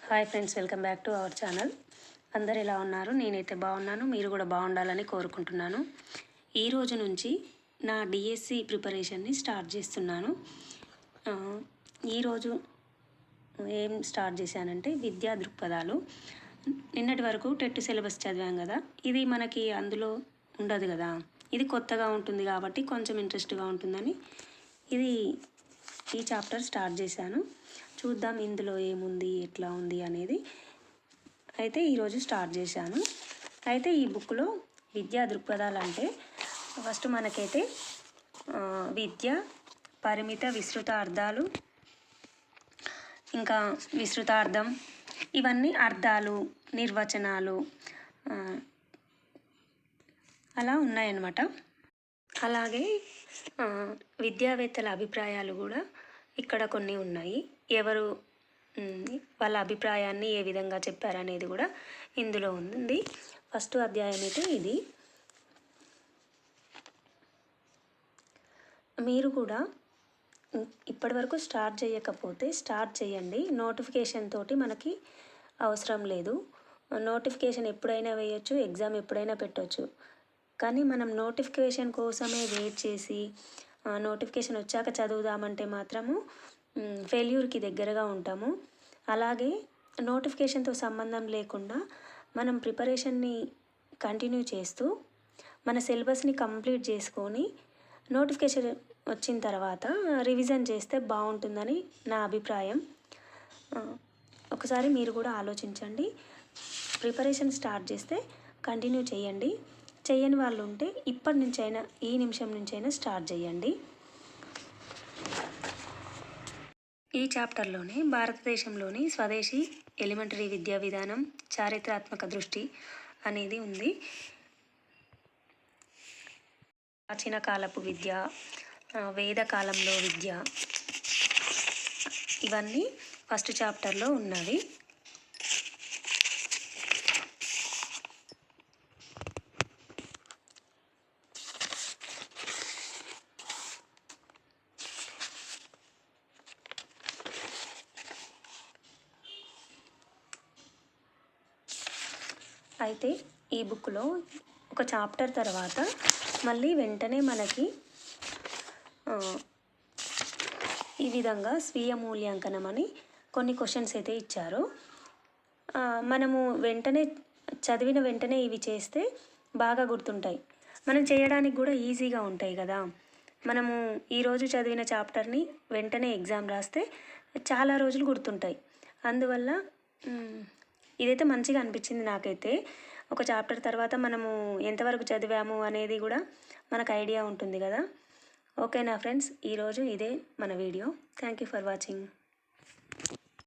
Hi friends, welcome back to our channel. అందరు ఎలా ఉన్నారు? నేనైతే బాగున్నాను. మీరు కూడా బాగుండాలని కోరుకుంటున్నాను. ఈ రోజు నుంచి నా డిఎస్సి ప్రిపరేషన్ని స్టార్ట్ చేస్తున్నాను. ఈరోజు ఏం స్టార్ట్ చేశానంటే విద్యా దృక్పథాలు. నిన్నటి వరకు టెట్ సిలబస్ చదివాం కదా, ఇది మనకి అందులో ఉండదు కదా, ఇది కొత్తగా ఉంటుంది కాబట్టి కొంచెం ఇంట్రెస్ట్గా ఉంటుందని ఈ చాప్టర్ స్టార్ట్ చేశాను. చూద్దాం ఇందులో ఏముంది, ఎట్లా ఉంది అనేది. అయితే ఈరోజు స్టార్ట్ చేశాను. అయితే ఈ బుక్లో విద్యా దృక్పథాలు అంటే ఫస్ట్ మనకైతే విద్య, పరిమిత విస్తృత అర్థాలు, ఇంకా విస్తృతార్థం, ఇవన్నీ అర్థాలు, నిర్వచనాలు అలా ఉన్నాయన్నమాట. అలాగే విద్యావేత్తల అభిప్రాయాలు కూడా ఇక్కడ కొన్ని ఉన్నాయి. ఎవరు వాళ్ళ అభిప్రాయాన్ని ఏ విధంగా చెప్పారనేది కూడా ఇందులో ఉంది. ఫస్ట్ అధ్యాయం అయితే ఇది. మీరు కూడా ఇప్పటివరకు స్టార్ట్ చేయకపోతే స్టార్ట్ చేయండి. నోటిఫికేషన్ తోటి మనకి అవసరం లేదు. నోటిఫికేషన్ ఎప్పుడైనా వేయచ్చు, ఎగ్జామ్ ఎప్పుడైనా పెట్టవచ్చు. కానీ మనం నోటిఫికేషన్ కోసమే వెయిట్ చేసి నోటిఫికేషన్ వచ్చాక చదువుదామంటే మాత్రము ఫెయిల్యూర్కి దగ్గరగా ఉంటాము. అలాగే నోటిఫికేషన్తో సంబంధం లేకుండా మనం ప్రిపరేషన్ని కంటిన్యూ చేస్తూ మన సిలబస్ని కంప్లీట్ చేసుకొని నోటిఫికేషన్ వచ్చిన తర్వాత రివిజన్ చేస్తే బాగుంటుందని నా అభిప్రాయం. ఒకసారి మీరు కూడా ఆలోచించండి. ప్రిపరేషన్ స్టార్ట్ చేస్తే కంటిన్యూ చేయండి. చేయని వాళ్ళు ఉంటే ఇప్పటి నుంచైనా, ఈ నిమిషం నుంచైనా స్టార్ట్ చేయండి. ఈ చాప్టర్లోనే భారతదేశంలోని స్వదేశీ ఎలిమెంటరీ విద్యా విధానం, చారిత్రాత్మక దృష్టి అనేది ఉంది. ప్రాచీన కాలపు విద్య, వేదకాలంలో విద్య, ఇవన్నీ ఫస్ట్ చాప్టర్లో ఉన్నవి. అయితే ఈ బుక్లో ఒక చాప్టర్ తర్వాత మళ్ళీ వెంటనే మనకి ఈ విధంగా స్వీయ మూల్యాంకనం అని కొన్ని క్వశ్చన్స్ అయితే ఇచ్చారు. మనము చదివిన వెంటనే ఇవి చేస్తే బాగా గుర్తుంటాయి. మనం చేయడానికి కూడా ఈజీగా ఉంటాయి కదా. మనము ఈరోజు చదివిన చాప్టర్ని వెంటనే ఎగ్జామ్ రాస్తే చాలా రోజులు గుర్తుంటాయి. అందువల్ల ఇదైతే మంచిగా అనిపించింది నాకైతే. ఒక చాప్టర్ తర్వాత మనము ఎంతవరకు చదివాము అనేది కూడా మనకు ఐడియా ఉంటుంది కదా. ఓకేనా ఫ్రెండ్స్, ఈరోజు ఇదే మన video. Thank you for watching.